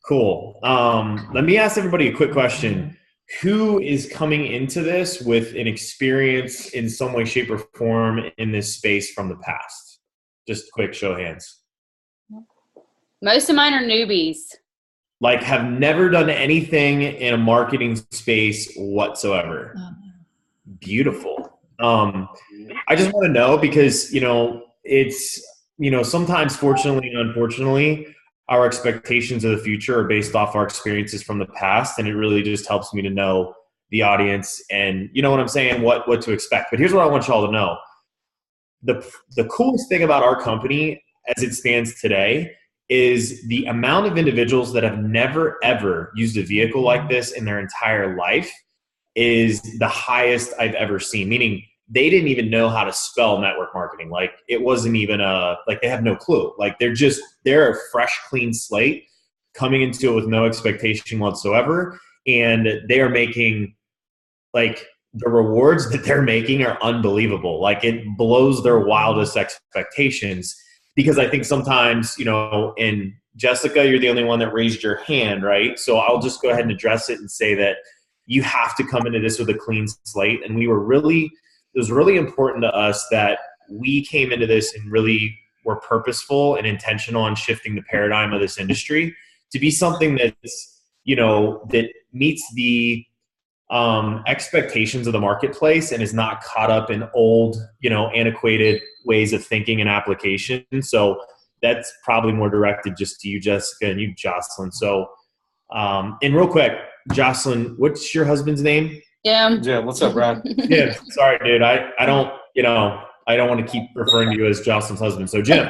Cool. Let me ask everybody a quick question. Who is coming into this with an experience in some way, shape, or form in this space from the past? Just quick show of hands. Most of mine are newbies. Like have never done anything in a marketing space whatsoever. Beautiful. I just want to know because, it's, sometimes fortunately and unfortunately, our expectations of the future are based off our experiences from the past. And it really just helps me to know the audience and you know what I'm saying, what to expect. But here's what I want y'all to know. The coolest thing about our company as it stands today is the amount of individuals that have never, ever used a vehicle like this in their entire life is the highest I've ever seen, meaning they didn't even know how to spell network marketing. Like it wasn't even they have no clue. Like they're a fresh, clean slate coming into it with no expectation whatsoever. And they are making the rewards that they're making are unbelievable. Like it blows their wildest expectations because I think sometimes, and Jessica, you're the only one that raised your hand, right? So I'll just go ahead and address it and say that you have to come into this with a clean slate. And it was really important to us that we came into this and really were purposeful and intentional on shifting the paradigm of this industry to be something that's, that meets the expectations of the marketplace and is not caught up in old, antiquated ways of thinking and application. So that's probably more directed just to you, Jessica, and you, Jocelyn. So, and real quick, Jocelyn, what's your husband's name? Yeah. What's up, Brad? Jim. Sorry, dude. I don't want to keep referring to you as Jocelyn's husband. So Jim.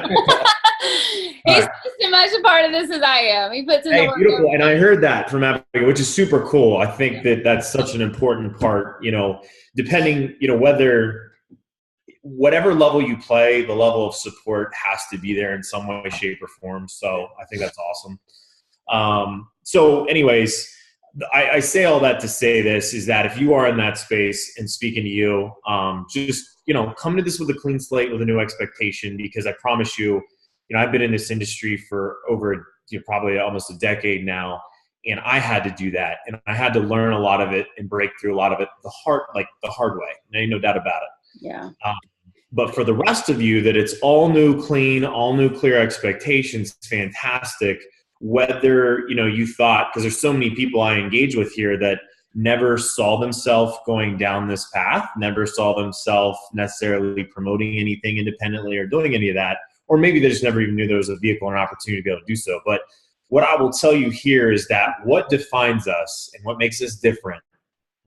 He's just as much a part of this as I am. He puts in the work. Beautiful. And I heard that from Abigail, which is super cool. I think that that's such an important part, depending, whatever level you play, the level of support has to be there in some way, shape, or form. So I think that's awesome. So anyways, I say all that to say this is that if you are in that space and speaking to you, just, come to this with a clean slate with a new expectation, because I promise you, I've been in this industry for over probably almost a decade now, and I had to do that, and I had to learn a lot of it and break through a lot of it the hard way. There ain't no doubt about it. Yeah. But for the rest of you, that it's all new, clean, all new, clear expectations, fantastic. Whether you thought, because there's so many people I engage with here that never saw themselves going down this path, never saw themselves necessarily promoting anything independently or doing any of that. Or maybe they just never even knew there was a vehicle or an opportunity to be able to do so. But what I will tell you here is that what defines us and what makes us different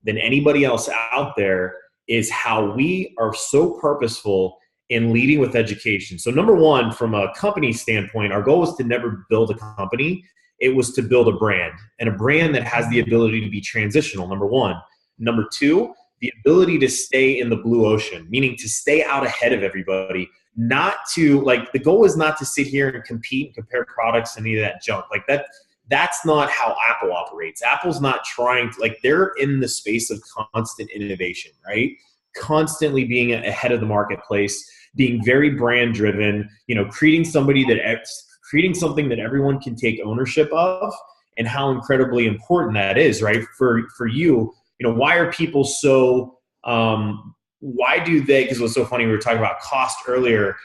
than anybody else out there is how we are so purposeful in leading with education. So number one, from a company standpoint, our goal was to never build a company. It was to build a brand, and a brand that has the ability to be transitional, number one. Number two, the ability to stay in the blue ocean, meaning to stay out ahead of everybody. Not to the goal is not to sit here and compete and compare products and any of that junk. That's not how Apple operates. Apple's not trying to, they're in the space of constant innovation, right? Constantly being ahead of the marketplace, being very brand driven, creating something that everyone can take ownership of, and how incredibly important that is, right? For you, why are people so, why do they, because it was so funny, we were talking about cost earlier.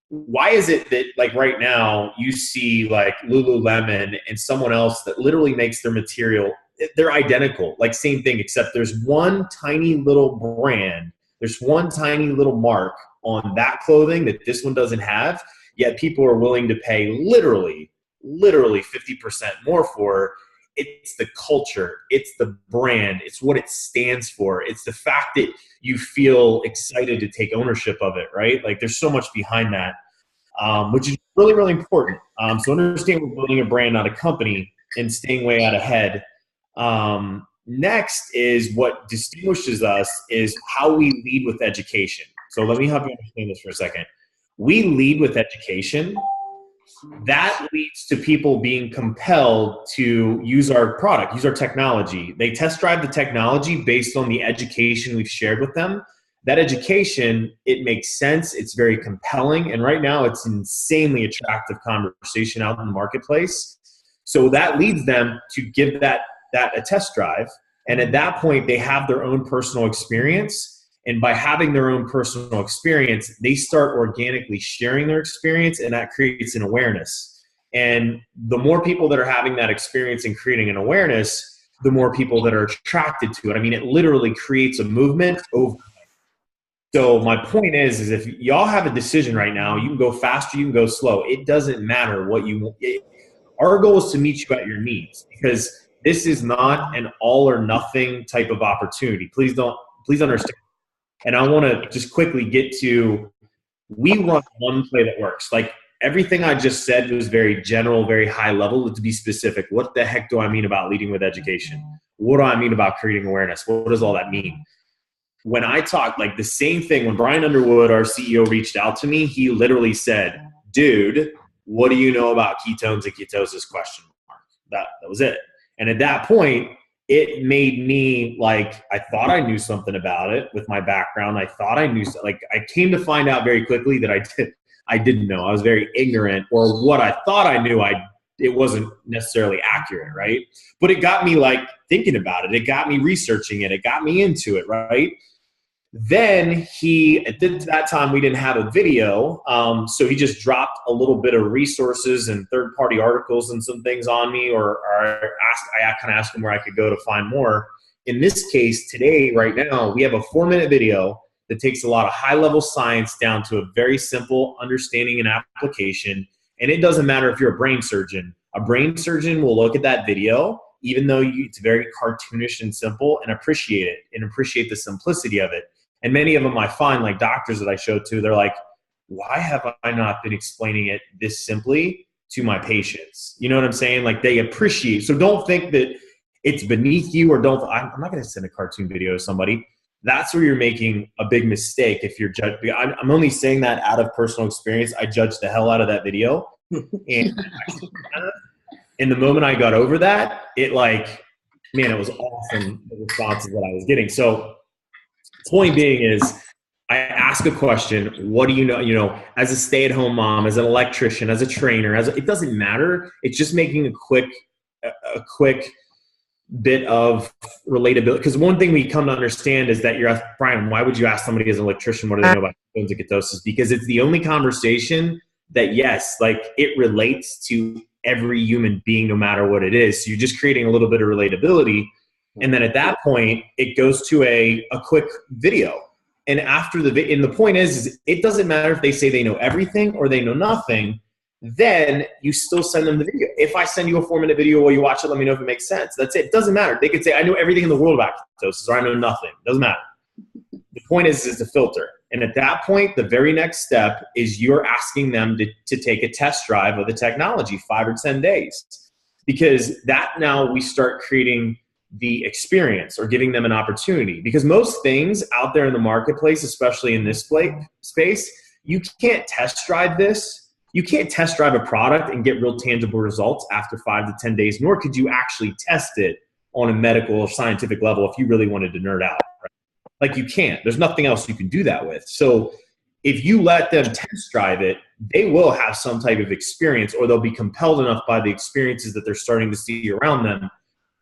Why is it that right now you see Lululemon and someone else that literally makes their material, they're identical, same thing, except there's one tiny little brand, there's one tiny little mark on that clothing that this one doesn't have, yet people are willing to pay literally 50% more for. It's the culture, it's the brand, it's what it stands for, it's the fact that you feel excited to take ownership of it, right? There's so much behind that, which is really, really important. So understand we're building a brand, not a company, and staying way out ahead. Next is what distinguishes us is how we lead with education. So let me help you understand this for a second. We lead with education. That leads to people being compelled to use our product, use our technology. They test drive the technology based on the education we've shared with them. That education, it makes sense. It's very compelling. And right now it's an insanely attractive conversation out in the marketplace. So that leads them to give that a test drive. And at that point, they have their own personal experience. And by having their own personal experience, they start organically sharing their experience, and that creates an awareness. And the more people that are having that experience and creating an awareness, the more people that are attracted to it. I mean, it literally creates a movement over. So my point is if y'all have a decision right now, you can go faster, you can go slow. It doesn't matter what you want. Our goal is to meet you at your needs, because this is not an all or nothing type of opportunity. Please understand. And I want to just quickly get to, we run one play that works. Like everything I just said was very general, very high level. To be specific, what the heck do I mean about leading with education? What do I mean about creating awareness? What does all that mean? When I talk, like the same thing, when Brian Underwood, our CEO, reached out to me, he literally said, dude, what do you know about ketones and ketosis ? That was it. And at that point, it made me like, I thought I knew something about it with my background. I thought I knew, like I came to find out very quickly that I didn't know. I was very ignorant, or what I thought I knew, it wasn't necessarily accurate, right? But it got me like thinking about it. It got me researching it. It got me into it, right? Then at that time, we didn't have a video. So he just dropped a little bit of resources and third-party articles and some things on me, or I kind of asked him where I could go to find more. In this case, today, right now, we have a 4-minute video that takes a lot of high-level science down to a very simple understanding and application. And it doesn't matter if you're a brain surgeon. A brain surgeon will look at that video, even though it's very cartoonish and simple, and appreciate it and appreciate the simplicity of it. And many of them I find, like doctors that I show to, they're like, why have I not been explaining it this simply to my patients? You know what I'm saying? Like they appreciate. So don't think that it's beneath you, or I'm not going to send a cartoon video to somebody. That's where you're making a big mistake if you're judging. I'm only saying that out of personal experience. I judged the hell out of that video. And in the moment I got over that, it was awesome, the responses that I was getting. So point being is, I ask a question, what do you know, as a stay-at-home mom, as an electrician, as a trainer, it doesn't matter. It's just making a quick bit of relatability. Because one thing we come to understand is that Brian, why would you ask somebody as an electrician, what do they know about ketones and ketosis? Because it's the only conversation that, yes, like it relates to every human being, no matter what it is. So you're just creating a little bit of relatability. And then at that point, it goes to a quick video. And after and the point is it doesn't matter if they say they know everything or they know nothing, then you still send them the video. If I send you a 4-minute video while you watch it, let me know if it makes sense. That's it. It doesn't matter. They could say, I know everything in the world about ketosis, or I know nothing. It doesn't matter. The point is to filter. And at that point, the very next step is you're asking them to take a test drive of the technology, 5 or 10 days. Because that now we start creating the experience, or giving them an opportunity. Because most things out there in the marketplace, especially in this space, you can't test drive this. You can't test drive a product and get real tangible results after 5 to 10 days, nor could you actually test it on a medical or scientific level if you really wanted to nerd out. Right? Like you can't. There's nothing else you can do that with. So if you let them test drive it, they will have some type of experience, or they'll be compelled enough by the experiences that they're starting to see around them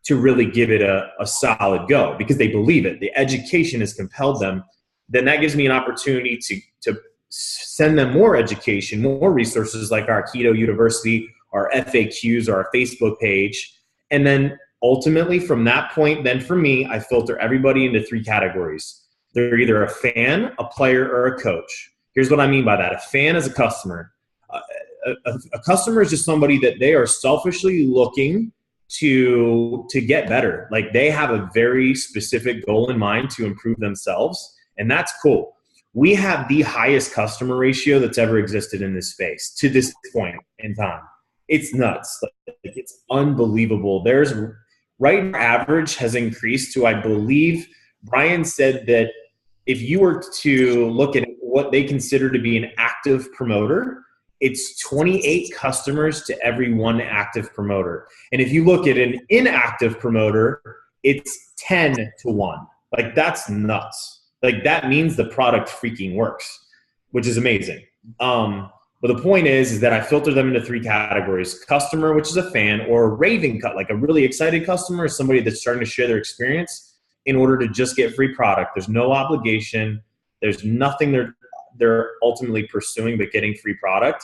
to really give it a solid go, because they believe it. The education has compelled them. Then that gives me an opportunity to send them more education, more resources like our Keto University, our FAQs, or our Facebook page. And then ultimately from that point, then for me, I filter everybody into 3 categories. They're either a fan, a player, or a coach. Here's what I mean by that. A fan is a customer. A customer is just somebody that they are selfishly looking to get better. Like they have a very specific goal in mind to improve themselves, and that's cool. We have the highest customer ratio that's ever existed in this space to this point in time. It's nuts. Like, it's unbelievable. Right average has increased to, I believe, Brian said that if you were to look at what they consider to be an active promoter, it's 28 customers to every 1 active promoter. And if you look at an inactive promoter, it's 10 to 1. Like that's nuts. Like that means the product freaking works, which is amazing. But the point is that I filter them into 3 categories: customer, which is a fan, or a raving cut, like a really excited customer is somebody that's starting to share their experience in order to just get free product. There's no obligation. There's nothing they're ultimately pursuing but getting free product.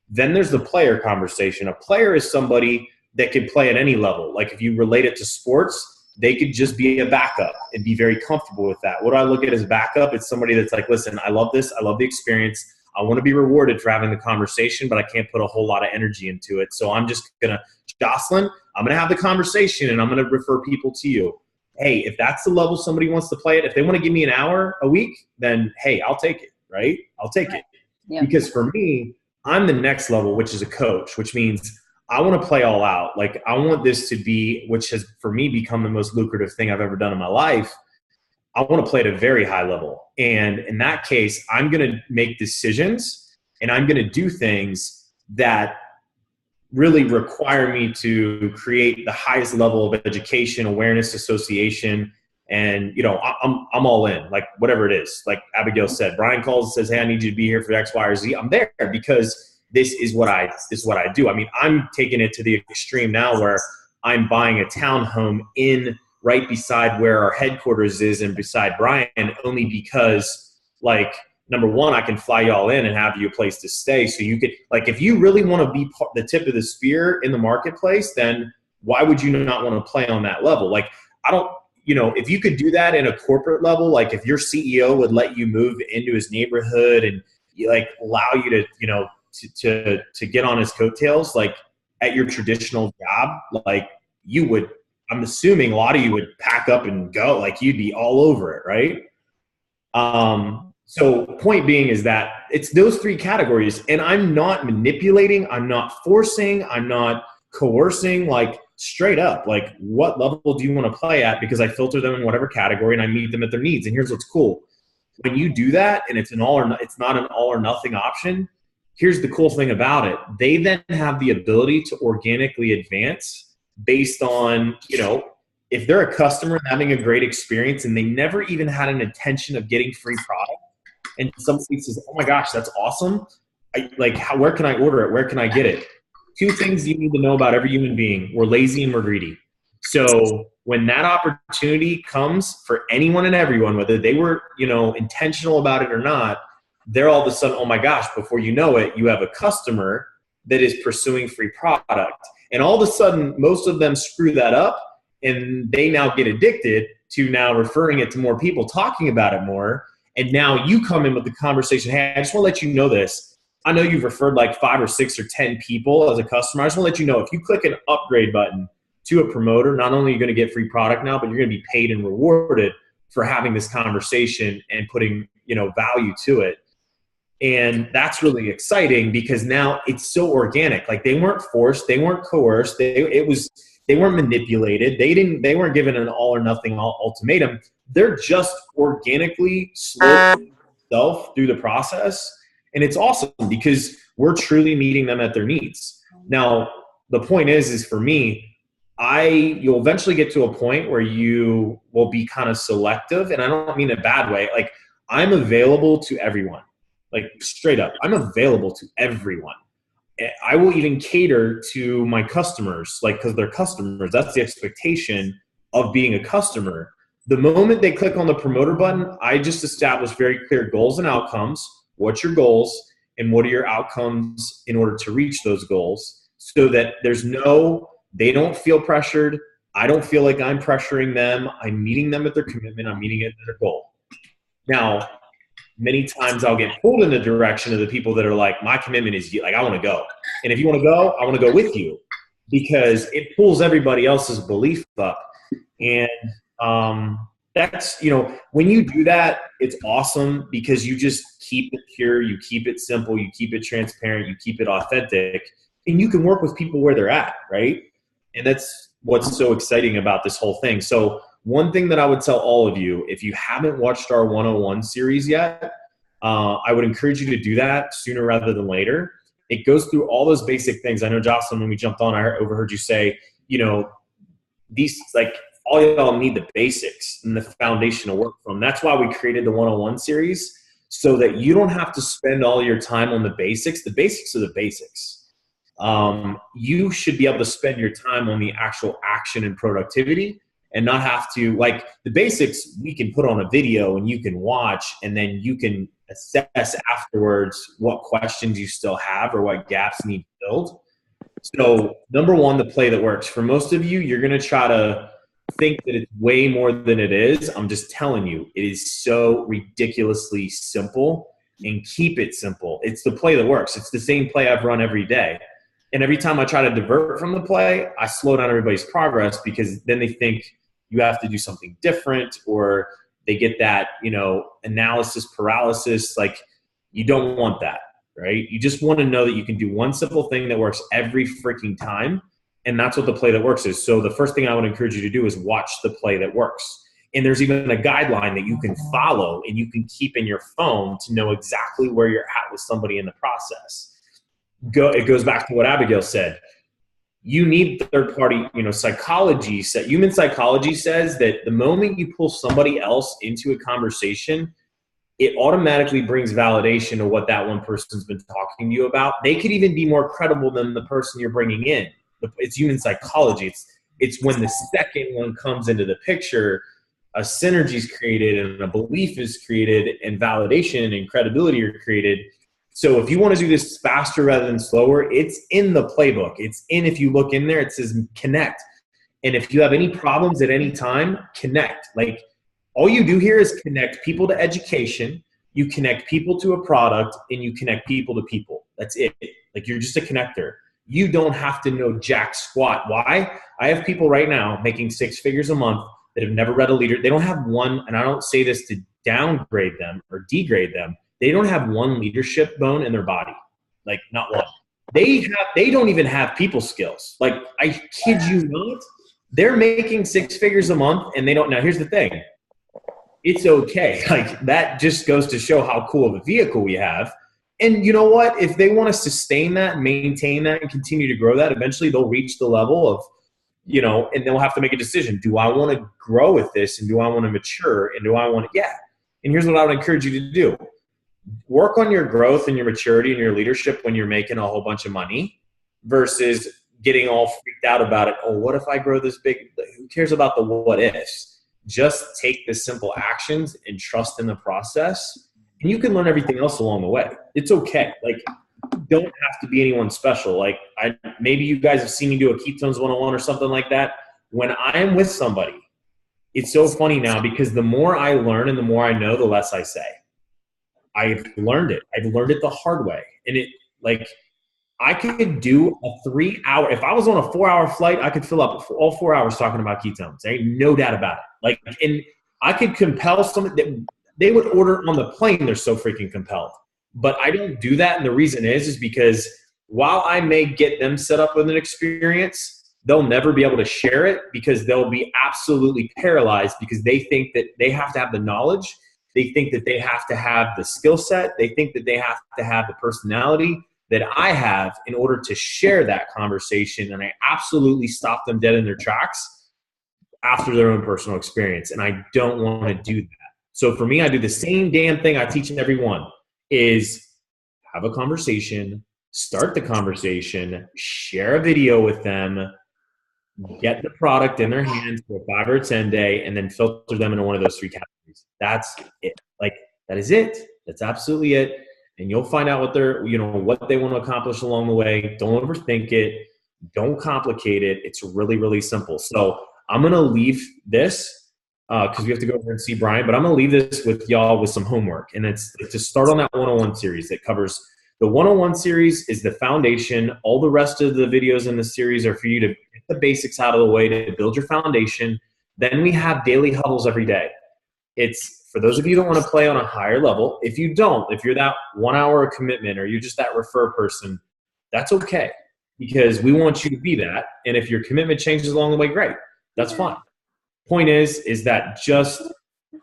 Then there's the player conversation. A player is somebody that can play at any level. Like if you relate it to sports, they could just be a backup and be very comfortable with that. What do I look at as backup? It's somebody that's like, listen, I love this. I love the experience. I want to be rewarded for having the conversation, but I can't put a whole lot of energy into it. So I'm just going to, Jocelyn, I'm going to have the conversation and I'm going to refer people to you. Hey, if that's the level somebody wants to play it, if they want to give me an hour a week, then hey, I'll take it, right? I'll take it. Yeah. Because for me, I'm the next level, which is a coach, which means I want to play all out. Like I want this to be, which has for me become the most lucrative thing I've ever done in my life. I want to play at a very high level. And in that case, I'm going to make decisions and I'm going to do things that really require me to create the highest level of education, awareness, association. And, you know, I'm all in, like whatever it is. Like Abigail said, Brian calls and says, hey, I need you to be here for X, Y, or Z. I'm there because this is what I do. I mean, I'm taking it to the extreme now where I'm buying a townhome in right beside where our headquarters is and beside Brian, only because, like, number one, I can fly y'all in and have you a place to stay. So you could, like, if you really want to be the tip of the spear in the marketplace, then why would you not want to play on that level? Like, I don't, you know, if you could do that in a corporate level, like if your CEO would let you move into his neighborhood and like allow you to, you know, to get on his coattails, like at your traditional job, like you would, I'm assuming a lot of you would pack up and go, like you'd be all over it, right? So point being is that it's those 3 categories, and I'm not manipulating, I'm not forcing, I'm not coercing, like straight up, like what level do you want to play at? Because I filter them in whatever category and I meet them at their needs. And here's what's cool. When you do that and it's not an all or nothing option, here's the cool thing about it. They then have the ability to organically advance based on, you know, if they're a customer having a great experience and they never even had an intention of getting free product, and somebody says, oh my gosh, that's awesome. Where can I order it? Where can I get it? 2 things you need to know about every human being. We're lazy and we're greedy. So when that opportunity comes for anyone and everyone, whether they were, you know, intentional about it or not, they're all of a sudden, oh my gosh, before you know it, you have a customer that is pursuing free product. And all of a sudden, most of them screw that up and they now get addicted to now referring it to more people, talking about it more. And now you come in with the conversation, hey, I just want to let you know this. I know you've referred like 5 or 6 or 10 people as a customer. I just want to let you know, if you click an upgrade button to a promoter, not only are you going to get free product now, but you're going to be paid and rewarded for having this conversation and putting, you know, value to it. And that's really exciting because now it's so organic. Like they weren't forced, they weren't coerced, they weren't manipulated. They weren't given an all or nothing ultimatum. They're just organically slowing themselves through the process. And it's awesome because we're truly meeting them at their needs. Now, the point is for me, you'll eventually get to a point where you will be kind of selective. And I don't mean in a bad way. Like I'm available to everyone. Like straight up, I'm available to everyone. I will even cater to my customers, like because they're customers. That's the expectation of being a customer. The moment they click on the promoter button, I just establish very clear goals and outcomes. What's your goals and what are your outcomes in order to reach those goals, so that they don't feel pressured. I don't feel like I'm pressuring them. I'm meeting them at their commitment. I'm meeting it at their goal. Now, many times I'll get pulled in the direction of the people that are like, my commitment is like, I want to go. And if you want to go, I want to go with you, because it pulls everybody else's belief up. And that's, you know, when you do that, it's awesome because you just keep it pure, you keep it simple, you keep it transparent, you keep it authentic, and you can work with people where they're at, right? And that's what's so exciting about this whole thing. So one thing that I would tell all of you, if you haven't watched our 101 series yet, I would encourage you to do that sooner rather than later. It goes through all those basic things. I know, Jocelyn, when we jumped on, I overheard you say, you know, these, like, all y'all need the basics and the foundation to work from. That's why we created the 101 series. so that you don't have to spend all your time on the basics. The basics are the basics. You should be able to spend your time on the actual action and productivity, and not have to, like, the basics we can put on a video and you can watch, and then you can assess afterwards what questions you still have or what gaps need filled. So number one, the play that works. For most of you, you're going to try to think that it's way more than it is. I'm just telling you, it is so ridiculously simple, and keep it simple. It's the play that works. It's the same play I've run every day. And every time I try to divert from the play, I slow down everybody's progress, because then they think you have to do something different, or they get that, analysis paralysis. Like, you don't want that, right? You just want to know that you can do one simple thing that works every freaking time. And that's what the play that works is. So the first thing I would encourage you to do is watch the play that works. And there's even a guideline that you can follow and you can keep in your phone to know exactly where you're at with somebody in the process. It goes back to what Abigail said. You need third-party, psychology. Human psychology says that the moment you pull somebody else into a conversation, it automatically brings validation of what that one person's been talking to you about. They could even be more credible than the person you're bringing in. It's human psychology. It's when the second one comes into the picture, a synergy is created and a belief is created and validation and credibility are created. So if you want to do this faster rather than slower, it's in the playbook. If you look in there, it says connect. And if you have any problems at any time, connect. Like, all you do here is connect people to education, you connect people to a product, and you connect people to people. That's it. Like, you're just a connector. You don't have to know jack squat. Why? I have people right now making 6 figures a month that have never read a leader. They don't have one, and I don't say this to downgrade them or degrade them. They don't have one leadership bone in their body. Like, not one. They don't even have people skills. Like, I kid you not. They're making 6 figures a month and they don't. Now, here's the thing. It's okay. Like, that just goes to show how cool of a vehicle we have. And you know what? If they want to sustain that, maintain that, and continue to grow that, eventually they'll reach the level of, and they'll have to make a decision. Do I want to grow with this? And do I want to mature? And do I want to, yeah. And here's what I would encourage you to do. Work on your growth and your maturity and your leadership when you're making a whole bunch of money, versus getting all freaked out about it. Oh, what if I grow this big? Who cares about the what ifs? Just take the simple actions and trust in the process, and you can learn everything else along the way. It's okay. Like, don't have to be anyone special. Like, maybe you guys have seen me do a Ketones 101 or something like that. When I am with somebody, it's so funny now, because the more I learn and the more I know, the less I say. I've learned it. I've learned it the hard way. And I could do a 3-hour, if I was on a 4-hour flight, I could fill up all 4 hours talking about ketones. There ain't no doubt about it. Like, and I could compel someone that they would order on the plane. They're so freaking compelled. But I don't do that. And the reason is because while I may get them set up with an experience, they'll never be able to share it, because they'll be absolutely paralyzed, because they think that they have to have the knowledge. They think that they have to have the skill set. They think that they have to have the personality that I have in order to share that conversation. And I absolutely stop them dead in their tracks after their own personal experience. And I don't want to do that. So for me, I do the same damn thing I teach everyone, is have a conversation, start the conversation, share a video with them, get the product in their hands for a 5 or 10 day, and then filter them into one of those 3 categories. That's it. Like, that is it. That's absolutely it. And you'll find out what what they want to accomplish along the way. Don't overthink it. Don't complicate it. It's really, really simple. So I'm going to leave this because we have to go over and see Brian, but I'm going to leave this with y'all with some homework. And it's to start on that 101 series that covers the 101 series is the foundation. All the rest of the videos in the series are for you to get the basics out of the way to build your foundation. Then we have daily huddles every day. It's for those of you that want to play on a higher level. If you don't, if you're that 1 hour commitment or you're just that refer person, that's okay, because we want you to be that. And if your commitment changes along the way, great. That's fine. Point is that just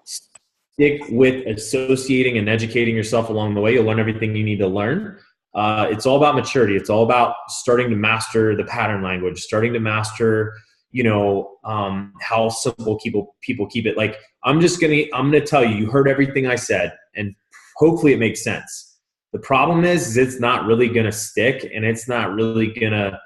stick with associating and educating yourself along the way. You'll learn everything you need to learn. It's all about maturity. It's all about starting to master the pattern language, starting to master, how simple people keep it. Like, I'm going to tell you, you heard everything I said, and hopefully it makes sense. The problem is it's not really going to stick, and it's not really going to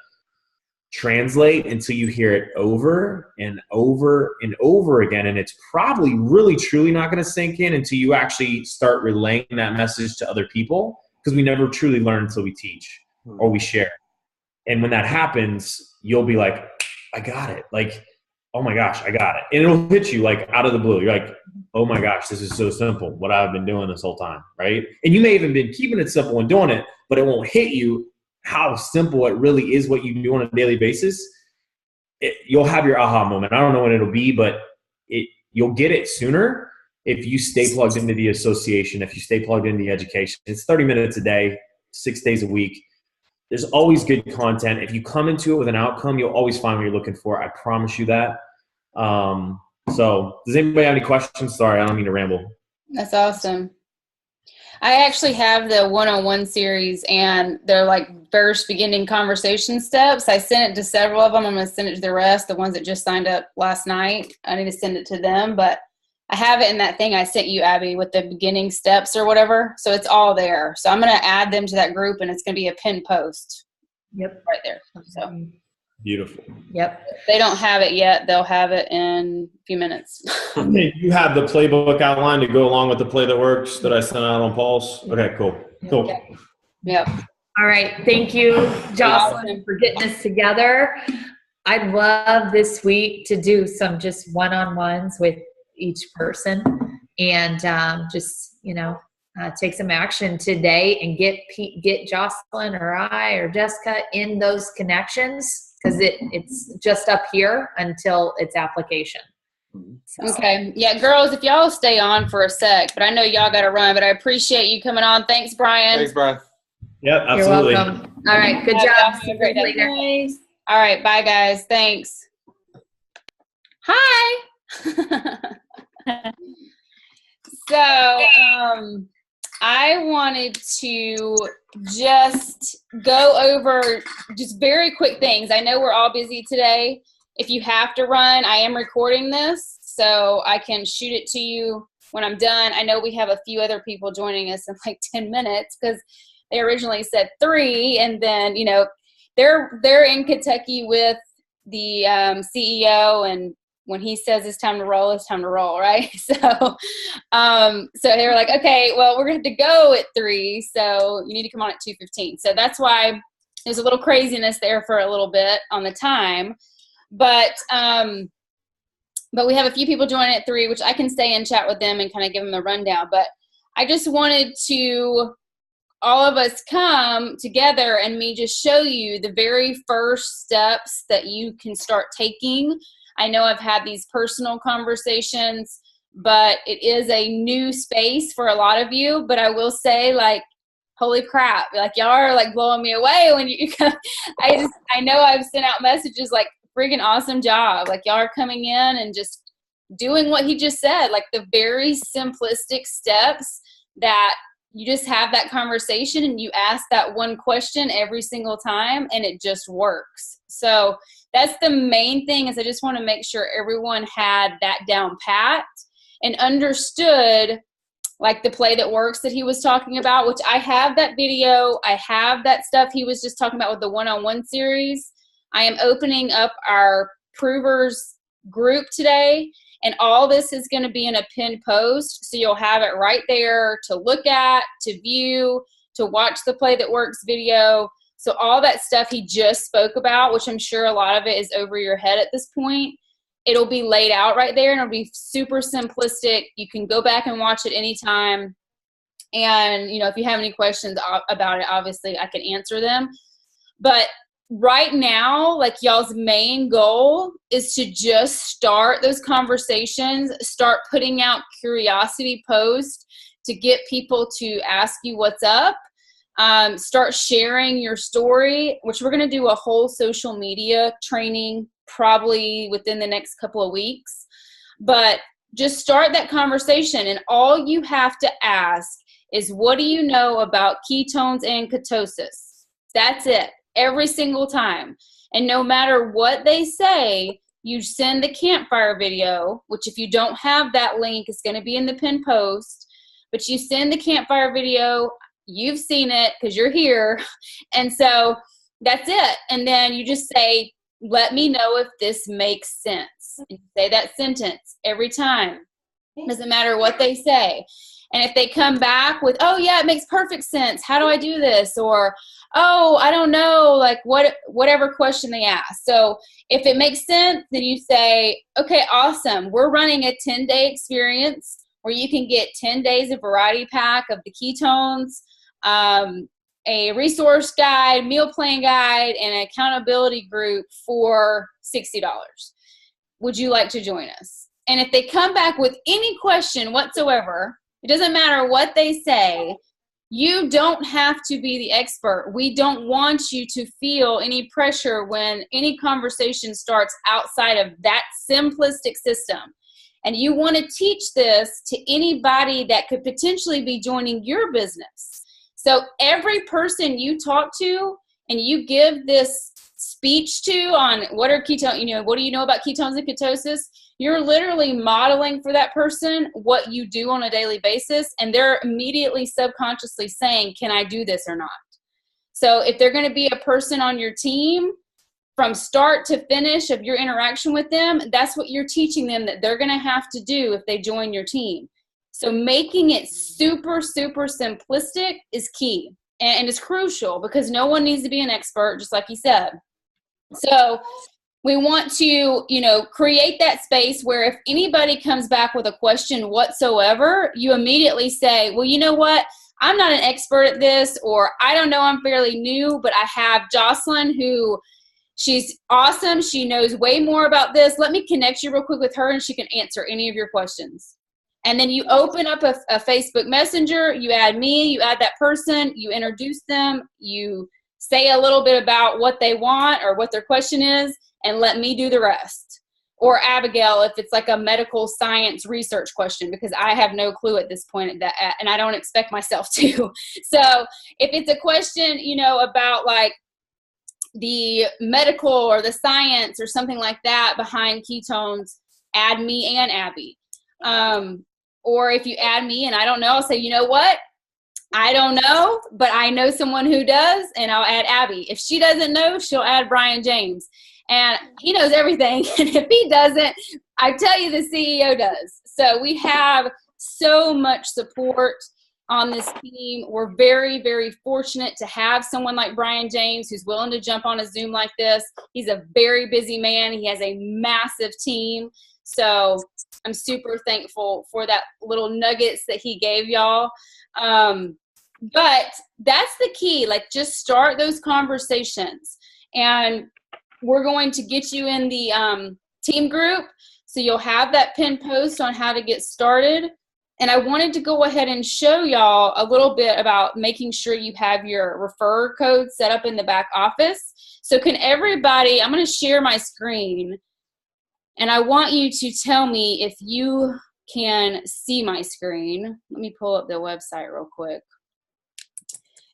translate until you hear it over and over and over again. And it's probably really, truly not going to sink in until you actually start relaying that message to other people, because we never truly learn until we teach or we share. And when that happens, you'll be like, I got it. Like, oh my gosh, I got it. And it'll hit you like out of the blue. You're like, oh my gosh, this is so simple, what I've been doing this whole time, right? And you may even been keeping it simple and doing it, but it won't hit you how simple it really is what you do on a daily basis. You'll have your aha moment. I don't know when it'll be, but you'll get it sooner if you stay plugged into the association, if you stay plugged into the education. It's 30 minutes a day, 6 days a week. There's always good content. If you come into it with an outcome, you'll always find what you're looking for. I promise you that. So does anybody have any questions? Sorry, I don't mean to ramble. That's awesome. I actually have the one-on-one series, and they're like first beginning conversation steps. I sent it to several of them. I'm going to send it to the rest, the ones that just signed up last night. I need to send it to them, but I have it in that thing I sent you, Abby, with the beginning steps or whatever. So it's all there. So I'm going to add them to that group, and it's going to be a pinned post. Yep. Right there. So beautiful. Yep. if they don't have it yet, they'll have it in a few minutes. You have the playbook outline to go along with the play that works that I sent out on Paul's. Okay, cool. Cool. Okay. Yep. All right. Thank you, Jocelyn, for getting this together. I'd love this week to do some just one-on-ones with each person and just, take some action today and get Jocelyn or I or Jessica in those connections, because it's just up here until it's application. So. Okay. Yeah, girls, if y'all stay on for a sec, but I know y'all got to run, but I appreciate you coming on. Thanks, Brian. Thanks, Brian. Yep, absolutely. You're welcome. All right. Good job. See you later. All right. Bye, guys. Thanks. Hi. So, I wanted to just go over just very quick things. I know we're all busy today. If you have to run, I am recording this, so I can shoot it to you when I'm done. I know we have a few other people joining us in like 10 minutes because they originally said 3, and then, they're in Kentucky with the CEO, and when he says it's time to roll, it's time to roll, right? So they were like, okay, well, we're going to have to go at 3, so you need to come on at 2:15. So that's why there's a little craziness there for a little bit on the time. But we have a few people joining at 3, which I can stay and chat with them and kind of give them the rundown. But I just wanted to all of us come together and me just show you the very first steps that you can start taking. I know I've had these personal conversations, but it is a new space for a lot of you. But I will say, like, holy crap, like, y'all are like blowing me away when you come. I know I've sent out messages like, friggin' awesome job. Like, y'all are coming in and just doing what he just said, like the very simplistic steps that you just have that conversation and you ask that one question every single time and it just works. So that's the main thing, is I just want to make sure everyone had that down pat and understood like the play that works that he was talking about, which I have that video. I have that stuff he was just talking about with the one-on-one series. I am opening up our Provers group today, and all this is going to be in a pinned post, so you'll have it right there to look at, to view, to watch the Play That Works video. So all that stuff he just spoke about, which I'm sure a lot of it is over your head at this point, it'll be laid out right there, and it'll be super simplistic. You can go back and watch it anytime. And, if you have any questions about it, obviously I can answer them. But right now, like, y'all's main goal is to just start those conversations, start putting out curiosity posts to get people to ask you what's up. Start sharing your story, which we're going to do a whole social media training probably within the next couple of weeks. But just start that conversation, and all you have to ask is, what do you know about ketones and ketosis? That's it. Every single time. And no matter what they say, you send the campfire video, which if you don't have that link, it's going to be in the pinned post. but you send the campfire video. You've seen it because you're here. And so that's it. And then you just say, let me know if this makes sense. And you say that sentence every time. Doesn't matter what they say. And if they come back with, oh yeah, it makes perfect sense. How do I do this? Or, oh, I don't know, like whatever question they ask. So if it makes sense, then you say, okay, awesome. We're running a 10-day experience where you can get 10 days of variety pack of the ketones, a resource guide, meal plan guide, and an accountability group for $60. Would you like to join us? And if they come back with any question whatsoever, it doesn't matter what they say, you don't have to be the expert. We don't want you to feel any pressure when any conversation starts outside of that simplistic system. And you want to teach this to anybody that could potentially be joining your business. So every person you talk to and you give this speech to on what are ketones, what do you know about ketones and ketosis? You're literally modeling for that person what you do on a daily basis, and they're immediately subconsciously saying, can I do this or not? So if they're going to be a person on your team from start to finish of your interaction with them, that's what you're teaching them that they're going to have to do if they join your team. So making it super, super simplistic is key, and it's crucial because no one needs to be an expert, just like you said. So we want to, create that space where if anybody comes back with a question whatsoever, you immediately say, well, you know what? I'm not an expert at this, or I don't know, I'm fairly new, but I have Jocelyn who she's awesome. She knows way more about this. Let me connect you real quick with her and she can answer any of your questions. And then you open up a Facebook Messenger, you add me, you add that person, you introduce them, you say a little bit about what they want or what their question is, and let me do the rest. Or Abigail, if it's like a medical science research question, because I have no clue at this point, and I don't expect myself to. So if it's a question, about like the medical or the science or something like that behind ketones, add me and Abby. Or if you add me and I don't know, I'll say, you know what? I don't know, but I know someone who does, and I'll add Abby. If she doesn't know, she'll add Brian James. And he knows everything. And if he doesn't, I tell you, the CEO does. So we have so much support on this team. We're very, very fortunate to have someone like Brian James who's willing to jump on a Zoom like this. He's a very busy man. He has a massive team. So I'm super thankful for that little nuggets that he gave y'all. But that's the key. Like, just start those conversations. And we're going to get you in the team group. So you'll have that pinned post on how to get started. And I wanted to go ahead and show y'all a little bit about making sure you have your refer code set up in the back office. So can everybody, I'm going to share my screen. And I want you to tell me if you can see my screen. Let me pull up the website real quick.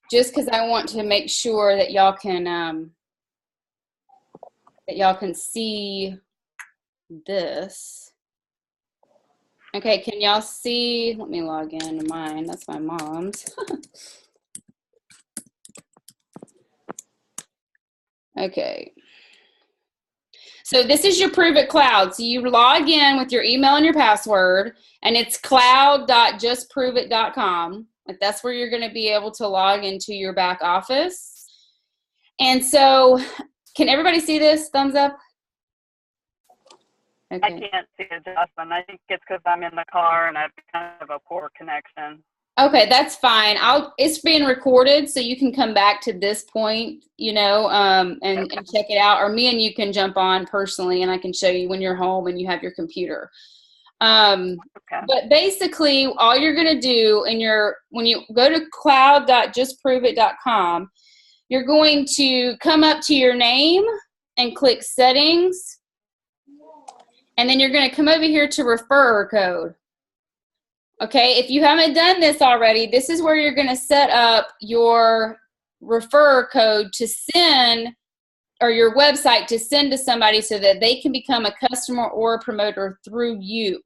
Just because I want to make sure that y'all can see this. Okay, can y'all see? Let me log in to mine. That's my mom's. Okay. So this is your Prove It Cloud. So you log in with your email and your password, and it's cloud.justproveit.com. Like, that's where you're going to be able to log into your back office. And so, can everybody see this? Thumbs up. Okay. I can't see it, Jocelyn. I think it's because I'm in the car and I have kind of a poor connection. Okay, that's fine. It's being recorded, so you can come back to this point, and check it out. Or me and you can jump on personally, and I can show you when you're home and you have your computer. Okay. But basically, all you're going to do when you go to cloud.justproveit.com, you're going to come up to your name and click Settings. And then you're going to come over here to Referrer Code. Okay, if you haven't done this already, this is where you're going to set up your referrer code to send, or your website to send to somebody so that they can become a customer or a promoter through you.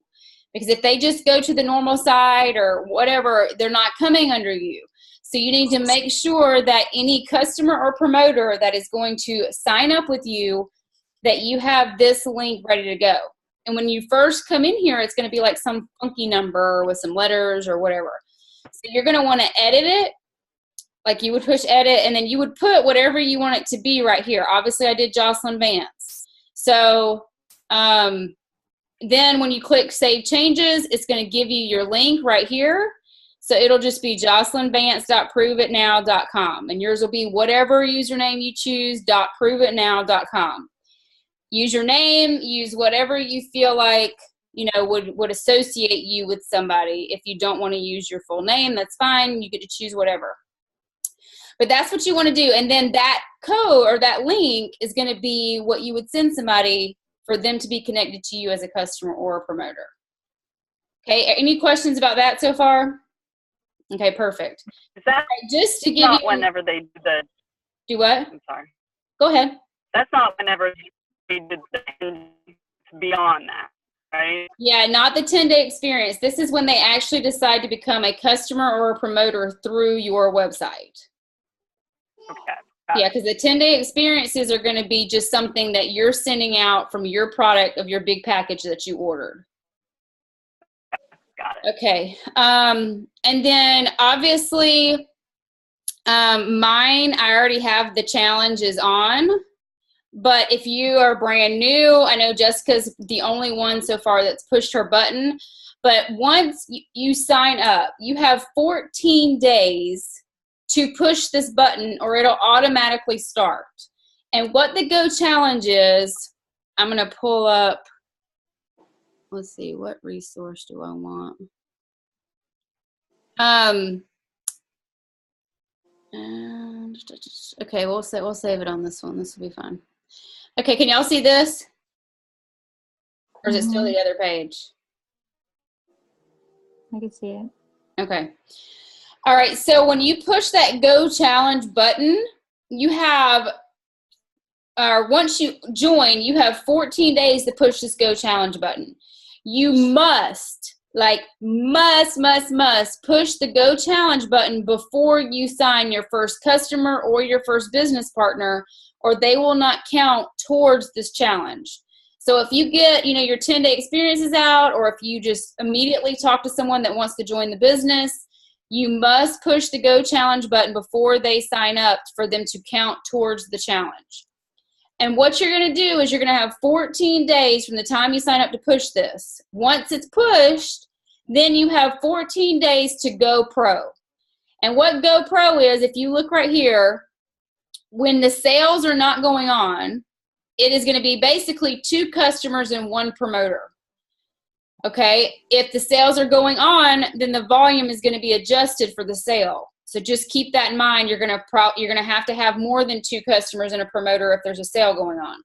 Because if they just go to the normal site or whatever, they're not coming under you. So you need to make sure that any customer or promoter that is going to sign up with you, that you have this link ready to go. And when you first come in here, it's going to be like some funky number with some letters or whatever. So you're going to want to edit it. Like you would push edit, and then you would put whatever you want it to be right here. Obviously, I did Jocelyn Vance. So then when you click Save Changes, it's going to give you your link right here. So it'll just be jocelynvance.proveitnow.com. And yours will be whatever username you choose, .proveitnow.com. Use your name, use whatever you feel like, you know, would associate you with somebody. If you don't want to use your full name, that's fine. You get to choose whatever. But that's what you want to do. And then that code or that link is going to be what you would send somebody for them to be connected to you as a customer or a promoter. Okay, any questions about that so far? Okay, perfect. Is that just to give not you, whenever they do the... Do what? I'm sorry. Go ahead. That's not whenever they did beyond that, right? Yeah, not the 10-day experience. This is when they actually decide to become a customer or a promoter through your website. Okay. Yeah, because the 10-day experiences are going to be just something that you're sending out from your product of your big package that you ordered. Got it. Okay. And then obviously mine, I already have the challenges on. But if you are brand new, I know Jessica's the only one so far that's pushed her button. But once you sign up, you have 14 days to push this button or it'll automatically start. And what the Go Challenge is, I'm going to pull up, let's see, what resource do I want? Okay, we'll save it on this one. This will be fine. Okay, can y'all see this? Or is it still the other page? I can see it. Okay. All right, so when you push that Go Challenge button, you have, once you join, you have 14 days to push this Go Challenge button. You must push the Go Challenge button before you sign your first customer or your first business partner, or they will not count towards this challenge. So if you get, your 10-day experiences out, or if you just immediately talk to someone that wants to join the business, you must push the Go Challenge button before they sign up for them to count towards the challenge. And what you're going to do is you're going to have 14 days from the time you sign up to push this. Once it's pushed, then you have 14 days to go pro. And what Go Pro is, if you look right here, when the sales are not going on, it is going to be basically 2 customers and 1 promoter. Okay, if the sales are going on, then the volume is going to be adjusted for the sale. So just keep that in mind. You're going to have more than 2 customers and a promoter if there's a sale going on.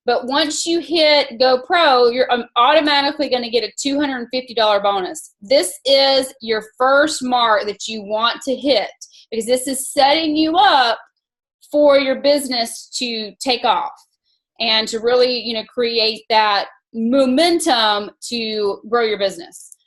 But once you hit Go Pro, you're automatically going to get a $250 bonus. This is your first mark that you want to hit, because this is setting you up for your business to take off and to really, create that momentum to grow your business.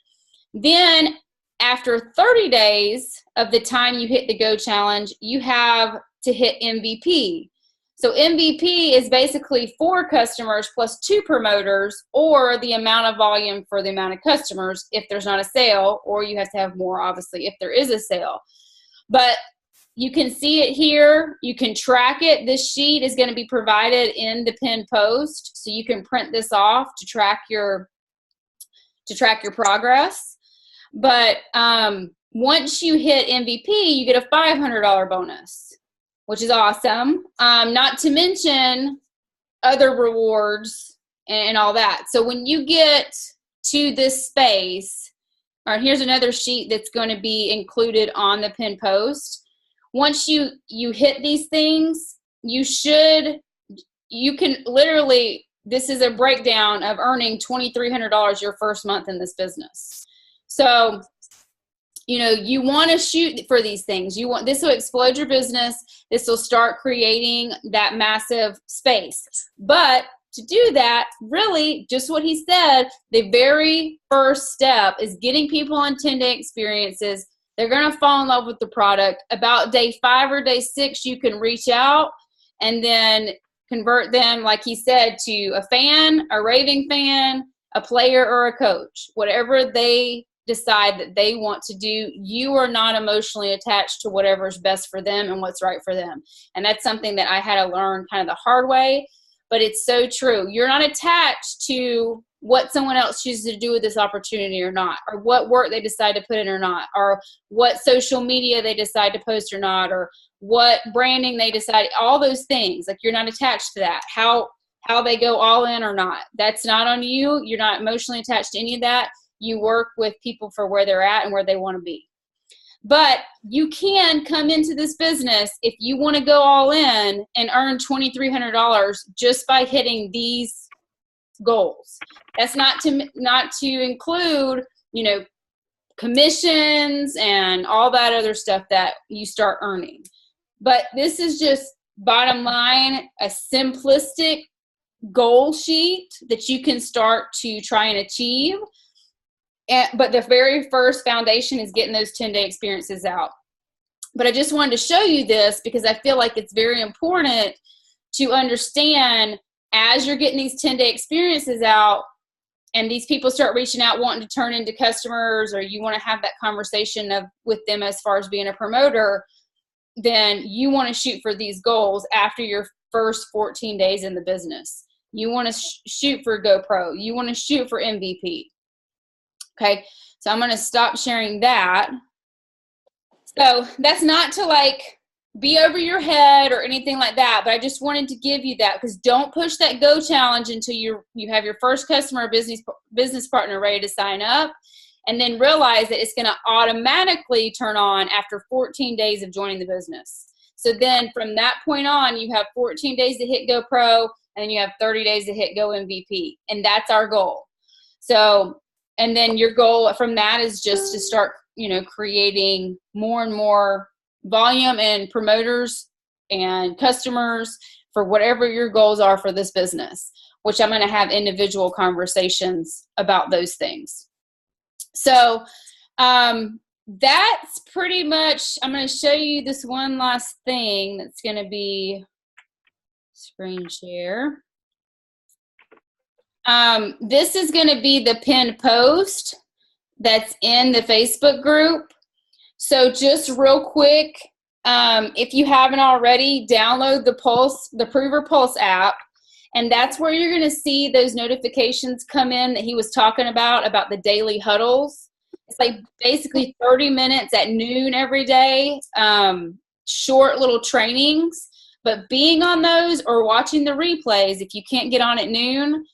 Then after 30 days of the time you hit the Go Challenge, you have to hit MVP. So MVP is basically 4 customers plus 2 promoters, or the amount of volume for the amount of customers if there's not a sale, or you have to have more, obviously, if there is a sale. But you can see it here. You can track it. This sheet is going to be provided in the pinned post, so you can print this off to track your progress. But once you hit MVP, you get a $500 bonus, which is awesome. Not to mention other rewards and all that. So when you get to this space, all right, here's another sheet that's going to be included on the pinned post. Once you hit these things, you can literally, this is a breakdown of earning $2,300 your first month in this business. So, you want to shoot for these things. This will explode your business. This will start creating that massive space. But to do that, really, just what he said, the very first step is getting people on 10-day experiences. They're going to fall in love with the product. About day 5 or day 6, you can reach out and then convert them, like he said, to a fan, a raving fan, a player, or a coach. Whatever they decide that they want to do, you are not emotionally attached to whatever's best for them and what's right for them. And that's something that I had to learn kind of the hard way, but it's so true. You're not attached to what someone else chooses to do with this opportunity or not, or what work they decide to put in or not, or what social media they decide to post or not, or what branding they decide, all those things. Like, you're not attached to that. How they go all in or not, that's not on you. You're not emotionally attached to any of that. You work with people for where they're at and where they want to be. But you can come into this business if you want to go all in and earn $2,300 just by hitting these goals. That's not to include, commissions and all that other stuff that you start earning. But this is just, bottom line, a simplistic goal sheet that you can start to try and achieve. But the very first foundation is getting those 10-day experiences out. But I just wanted to show you this because I feel like it's very important to understand, as you're getting these 10-day experiences out and these people start reaching out wanting to turn into customers, or you want to have that conversation with them as far as being a promoter, then you want to shoot for these goals after your first 14 days in the business. You want to shoot for GoPro. You want to shoot for MVP. Okay, so I'm going to stop sharing that. So that's not to be over your head or anything like that, but I just wanted to give you that, because don't push that Go challenge until you have your first customer or business partner ready to sign up, and then realize that it's going to automatically turn on after 14 days of joining the business. So then from that point on, you have 14 days to hit GoPro, and then you have 30 days to hit Go MVP, and that's our goal. So, and then your goal from that is just to start, creating more and more volume and promoters and customers for whatever your goals are for this business, which I'm going to have individual conversations about those things. So that's pretty much, I'm going to show you this one last thing that's going to be screen share. This is going to be the pinned post that's in the Facebook group. So just real quick, if you haven't already, download the Prover Pulse app, and that's where you're going to see those notifications come in that he was talking about the daily huddles. It's like basically 30 minutes at noon every day, short little trainings. But being on those or watching the replays, if you can't get on at noon,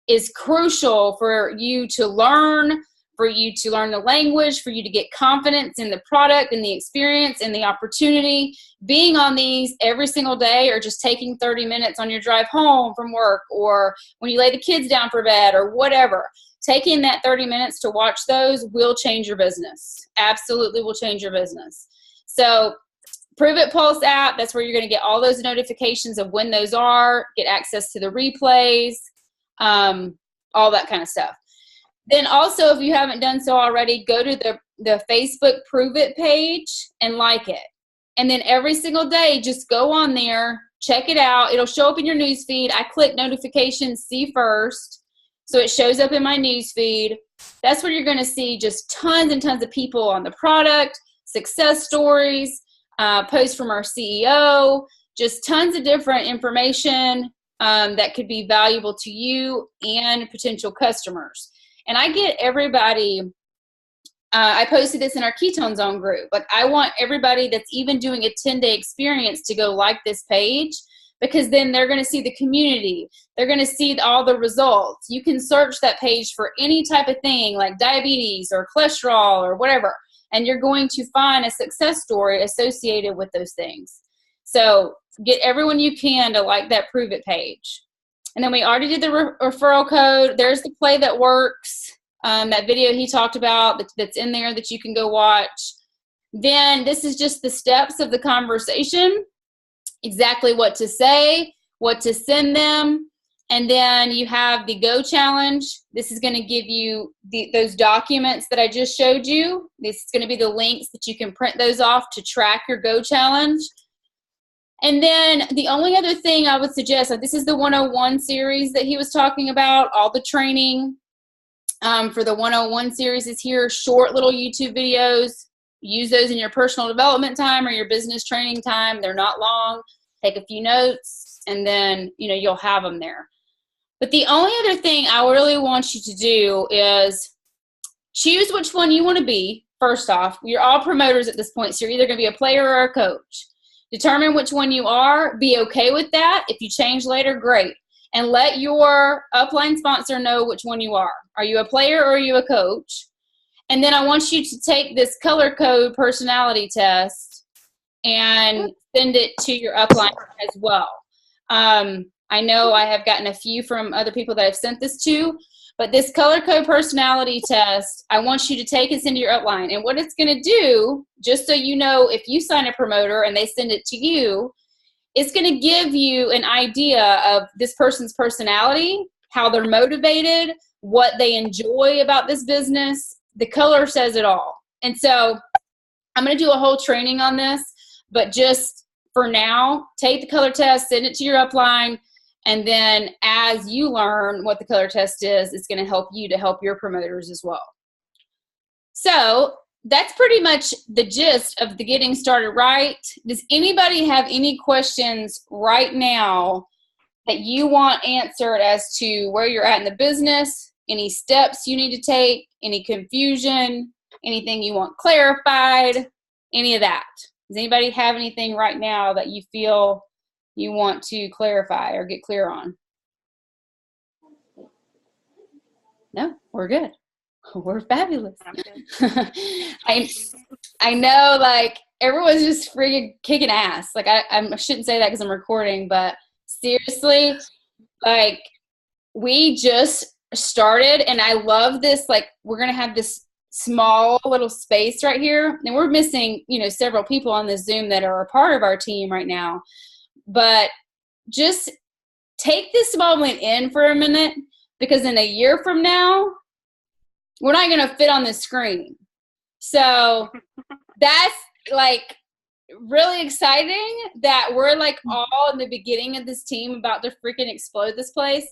is crucial for you to learn the language, for you to get confidence in the product and the experience and the opportunity. Being on these every single day, or just taking 30 minutes on your drive home from work, or when you lay the kids down for bed, or whatever, taking that 30 minutes to watch those will change your business. Absolutely will change your business. So Prove It Pulse app, that's where you're going to get all those notifications of when those are, get access to the replays, all that kind of stuff. Then also, if you haven't done so already, go to the Facebook Prove It page and like it. And then every single day, just go on there, check it out. It'll show up in your news feed. I click notifications, see first. So it shows up in my news feed. That's where you're going to see just tons and tons of people on the product, success stories, posts from our CEO, just tons of different information that could be valuable to you and potential customers. And I get everybody, I posted this in our Ketone Zone group. I want everybody that's even doing a 10-day experience to go like this page, because then they're going to see the community. They're going to see all the results. You can search that page for any type of thing like diabetes or cholesterol or whatever, and you're going to find a success story associated with those things. So get everyone you can to like that Prove It page. And then we already did the referral code. There's the Play That Works, that video he talked about that's in there that you can go watch. Then this is just the steps of the conversation, exactly what to say, what to send them, And then you have the Go Challenge. This is going to give you those documents that I just showed you. This is going to be the links that you can print those off to track your Go Challenge. And then the only other thing I would suggest, so this is the 101 series that he was talking about, all the training for the 101 series is here, short little YouTube videos. Use those in your personal development time or your business training time. They're not long. Take a few notes, and then, you'll have them there. But the only other thing I really want you to do is choose which one you want to be. First off, you're all promoters at this point, so you're either going to be a player or a coach. Determine which one you are. Be okay with that. If you change later, great. And let your upline sponsor know which one you are. Are you a player or are you a coach? And then I want you to take this color code personality test and send it to your upline as well. I know I have gotten a few from other people that I've sent this to, but this color code personality test, I want you to take and send to your upline. And what it's going to do, just so you know, if you sign a promoter and they send it to you, it's going to give you an idea of this person's personality, how they're motivated, what they enjoy about this business. The color says it all. And so I'm going to do a whole training on this, but just for now, take the color test, send it to your upline, and then as you learn what the color test is, it's going to help you to help your promoters as well. So that's pretty much the gist of the Getting Started Right. Does anybody have any questions right now that you want answered as to where you're at in the business, any steps you need to take, any confusion, anything you want clarified, any of that? Does anybody have anything right now that you feel you want to clarify or get clear on? No, we're good. We're fabulous. I know, like, everyone's just freaking kicking ass. Like, I shouldn't say that because I'm recording, but seriously, like, we just started, and I love this. Like, we're going to have this small little space right here, and we're missing, several people on this Zoom that are a part of our team right now. But just take this moment in for a minute, because in a year from now, we're not going to fit on the screen. So that's like really exciting that we're like all in the beginning of this team about to freaking explode this place.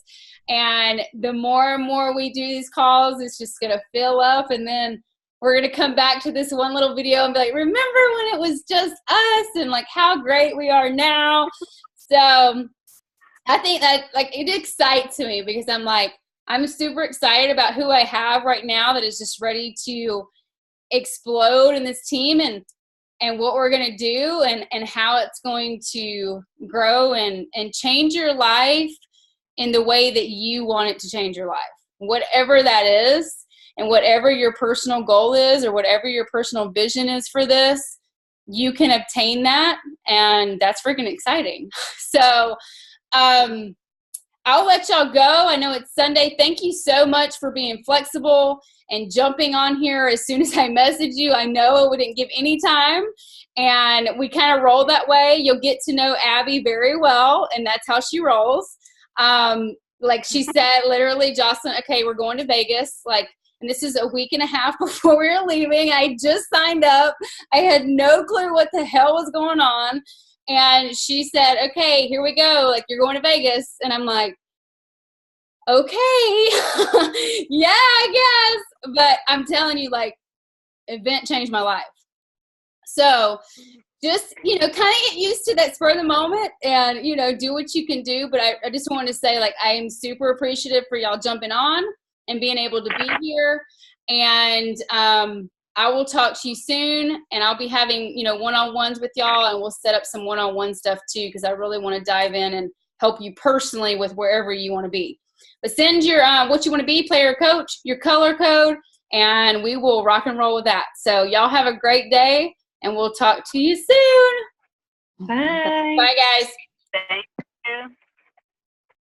And the more and more we do these calls, it's just going to fill up. And then we're going to come back to this one little video and be like, remember when it was just us and like how great we are now? So I think that, like, it excites me because I'm super excited about who I have right now that is just ready to explode in this team and what we're going to do and how it's going to grow and change your life in the way that you want it to change your life. Whatever that is, and whatever your personal goal is, or whatever your personal vision is for this, you can obtain that, and that's freaking exciting. So I'll let y'all go. I know it's Sunday. Thank you so much for being flexible and jumping on here as soon as I messaged you. I know I wouldn't give any time, and we kind of roll that way. You'll get to know Abby very well, and that's how she rolls. Like she said, literally, Jocelyn, okay, we're going to Vegas. And this is a week and a half before we were leaving. I just signed up. I had no clue what the hell was going on. And she said, okay, here we go. Like, you're going to Vegas. And I'm like, okay, yeah, I guess. But I'm telling you, like, event changed my life. So just, kind of get used to that spur of the moment and, do what you can do. But I just wanted to say, like, I am super appreciative for y'all jumping on and being able to be here. And I will talk to you soon, and I'll be having, one-on-ones with y'all, and we'll set up some one-on-one stuff too, because I really want to dive in and help you personally with wherever you want to be. But send your what you want to be, player, coach, your color code, and we will rock and roll with that. So y'all have a great day, and we'll talk to you soon. Bye. Bye, guys. Thank you.